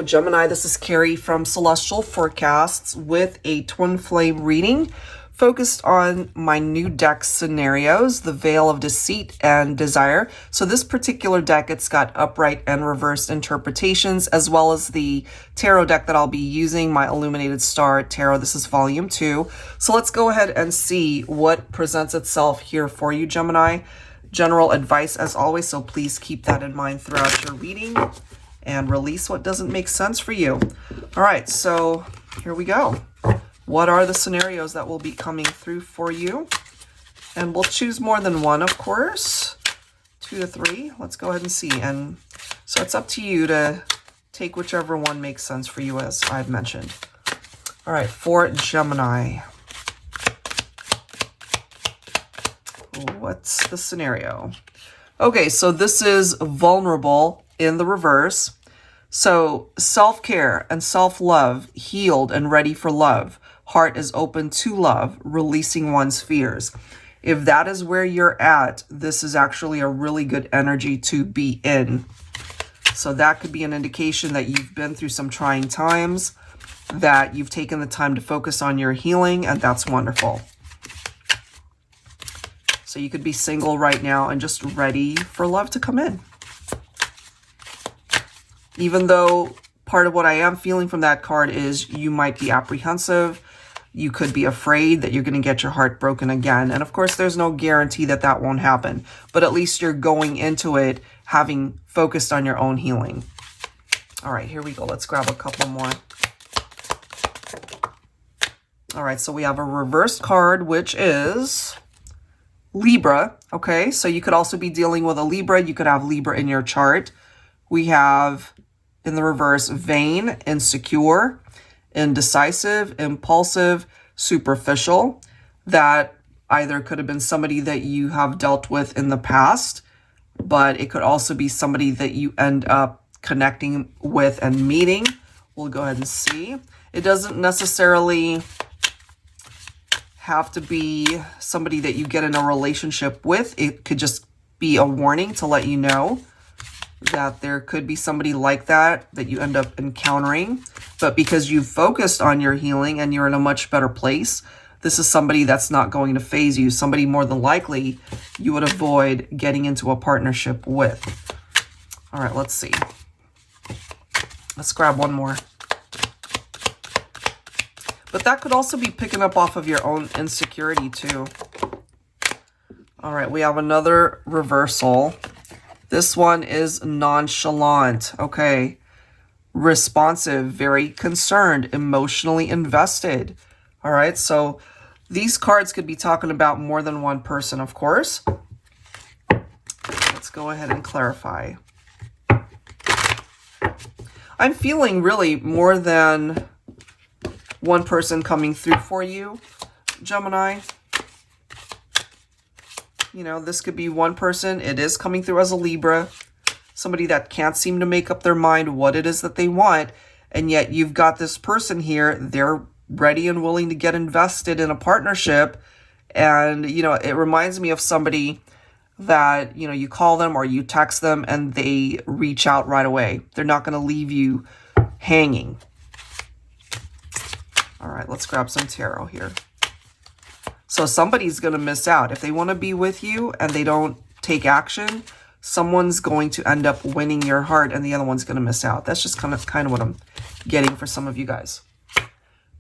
Gemini, this is Carrie from Celestial Forecasts with a twin flame reading focused on my new deck scenarios, the Veil of Deceit and Desire. So this particular deck, it's got upright and reversed interpretations, as well as the tarot deck that I'll be using, my Illuminated Star Tarot. This is volume 2. So let's go ahead and see what presents itself here for you, Gemini. General advice as always, so please keep that in mind throughout your reading and release what doesn't make sense for you. All right, so here we go. What are the scenarios that will be coming through for you? And we'll choose more than one, of course. 2 to 3. Let's go ahead and see. And so it's up to you to take whichever one makes sense for you, as I've mentioned. All right, for Gemini. What's the scenario? Okay, so this is vulnerable in the reverse. So self-care and self-love, healed and ready for love. Heart is open to love, releasing one's fears. If that is where you're at, this is actually a really good energy to be in. So that could be an indication that you've been through some trying times, that you've taken the time to focus on your healing, and that's wonderful. So you could be single right now and just ready for love to come in. Even though part of what I am feeling from that card is you might be apprehensive. You could be afraid that you're going to get your heart broken again. And of course, there's no guarantee that that won't happen. But at least you're going into it having focused on your own healing. All right, here we go. Let's grab a couple more. All right, so we have a reversed card, which is Libra. Okay, so you could also be dealing with a Libra. You could have Libra in your chart. We have, in the reverse, vain, insecure, indecisive, impulsive, superficial. That either could have been somebody that you have dealt with in the past, but it could also be somebody that you end up connecting with and meeting. We'll go ahead and see. It doesn't necessarily have to be somebody that you get in a relationship with. It could just be a warning to let you know that there could be somebody like that you end up encountering. But because you've focused on your healing and you're in a much better place, this is somebody that's not going to phase you. Somebody more than likely you would avoid getting into a partnership with. All right, let's see. Let's grab one more. But that could also be picking up off of your own insecurity too. All right, we have another reversal. This one is nonchalant, okay? Responsive, very concerned, emotionally invested. All right, so these cards could be talking about more than one person, of course. Let's go ahead and clarify. I'm feeling really more than one person coming through for you, Gemini. You know, this could be one person. It is coming through as a Libra. Somebody that can't seem to make up their mind what it is that they want. And yet you've got this person here. They're ready and willing to get invested in a partnership. And, you know, it reminds me of somebody that, you know, you call them or you text them and they reach out right away. They're not going to leave you hanging. All right, let's grab some tarot here. So somebody's going to miss out. If they want to be with you and they don't take action, someone's going to end up winning your heart and the other one's going to miss out. That's just kind of what I'm getting for some of you guys.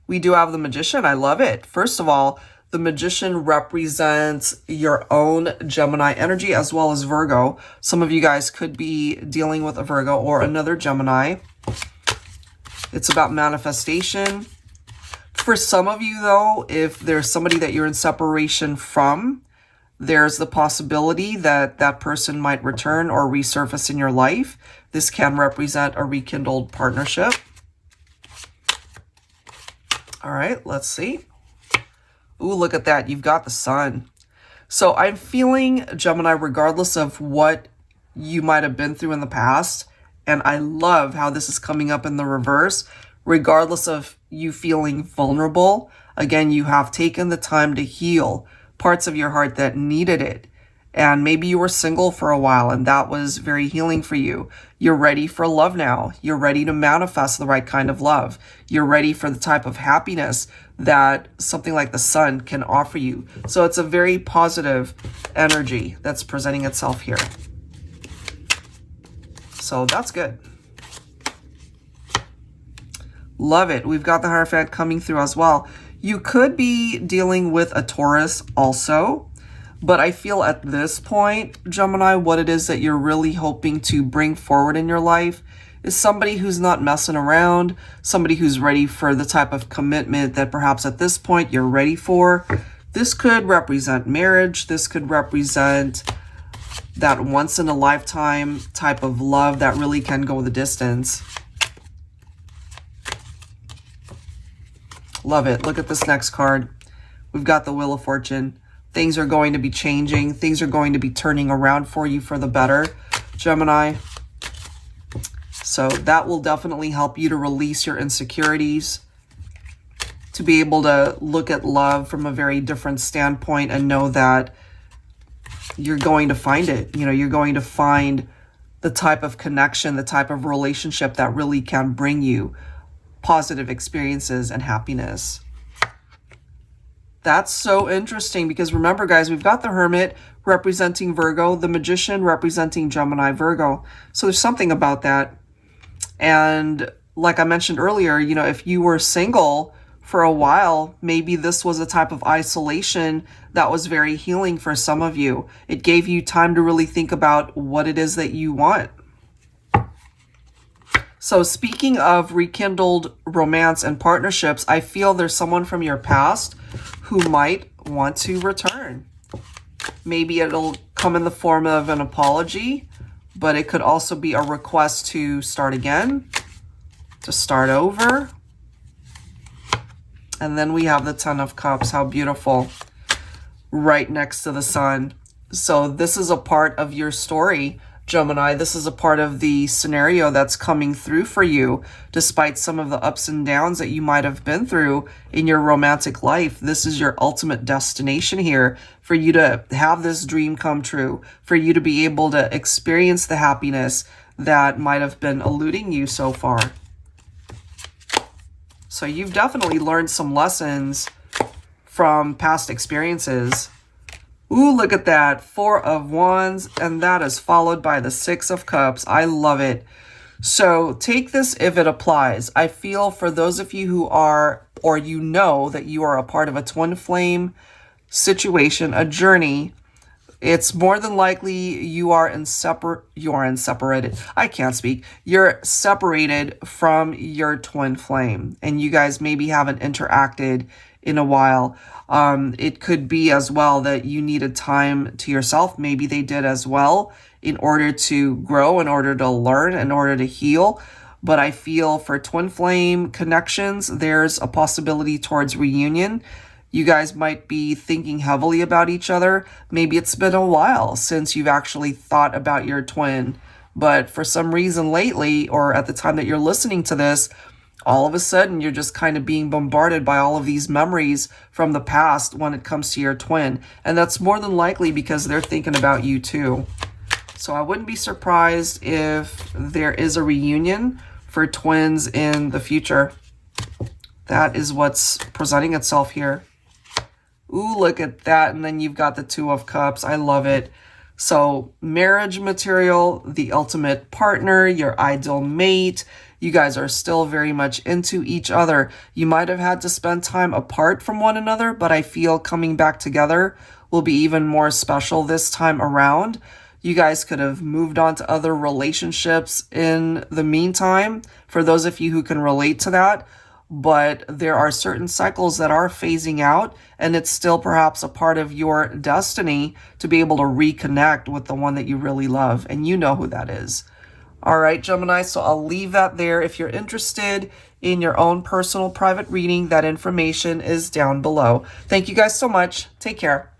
We do have the Magician. I love it. First of all, the Magician represents your own Gemini energy as well as Virgo. Some of you guys could be dealing with a Virgo or another Gemini. It's about manifestation. For some of you, though, if there's somebody that you're in separation from, there's the possibility that that person might return or resurface in your life. This can represent a rekindled partnership. All right, let's see. Ooh, look at that. You've got the Sun. So I'm feeling, Gemini, regardless of what you might have been through in the past, and I love how this is coming up in the reverse, regardless of you feeling vulnerable, again, you have taken the time to heal parts of your heart that needed it. And maybe you were single for a while and that was very healing for you. You're ready for love now. You're ready to manifest the right kind of love. You're ready for the type of happiness that something like the sun can offer you. So it's a very positive energy that's presenting itself here. So that's good. Love it. We've got the Hierophant coming through as well. You could be dealing with a Taurus also, but I feel at this point, Gemini, what it is that you're really hoping to bring forward in your life is somebody who's not messing around, somebody who's ready for the type of commitment that perhaps at this point you're ready for. This could represent marriage. This could represent that once-in-a-lifetime type of love that really can go the distance. Love it. Look at this next card. We've got the Wheel of Fortune. Things are going to be changing. Things are going to be turning around for you for the better, Gemini. So that will definitely help you to release your insecurities, to be able to look at love from a very different standpoint and know that you're going to find it. You know, you're going to find the type of connection, the type of relationship that really can bring you positive experiences and happiness. That's so interesting because remember, guys, we've got the Hermit representing Virgo, the Magician representing Gemini, Virgo. So there's something about that. And like I mentioned earlier, you know, if you were single for a while, maybe this was a type of isolation that was very healing for some of you. It gave you time to really think about what it is that you want. So speaking of rekindled romance and partnerships, I feel there's someone from your past who might want to return. Maybe it'll come in the form of an apology, but it could also be a request to start again, to start over. And then we have the Ten of Cups. How beautiful. Right next to the sun. So this is a part of your story, Gemini. This is a part of the scenario that's coming through for you, despite some of the ups and downs that you might have been through in your romantic life. This is your ultimate destination here for you to have this dream come true, for you to be able to experience the happiness that might have been eluding you so far. So you've definitely learned some lessons from past experiences. Ooh, look at that. 4 of Wands, and that is followed by the 6 of Cups. I love it. So take this if it applies. I feel for those of you who are, or you know that you are a part of a twin flame situation, a journey, it's more than likely you're separated. I can't speak. You're separated from your twin flame, and you guys maybe haven't interacted in a while. It could be as well that you needed time to yourself. Maybe they did as well in order to grow, in order to learn, in order to heal. But I feel for twin flame connections, there's a possibility towards reunion. You guys might be thinking heavily about each other. Maybe it's been a while since you've actually thought about your twin. But for some reason lately, or at the time that you're listening to this, all of a sudden you're just kind of being bombarded by all of these memories from the past when it comes to your twin. And that's more than likely because they're thinking about you too. So I wouldn't be surprised if there is a reunion for twins in the future. That is what's presenting itself here. Ooh, look at that. And then you've got the 2 of Cups. I love it. So marriage material, the ultimate partner, your ideal mate. You guys are still very much into each other. You might have had to spend time apart from one another, but I feel coming back together will be even more special this time around. You guys could have moved on to other relationships in the meantime, for those of you who can relate to that. But there are certain cycles that are phasing out, and it's still perhaps a part of your destiny to be able to reconnect with the one that you really love, and you know who that is. All right, Gemini, so I'll leave that there. If you're interested in your own personal private reading, that information is down below. Thank you guys so much. Take care.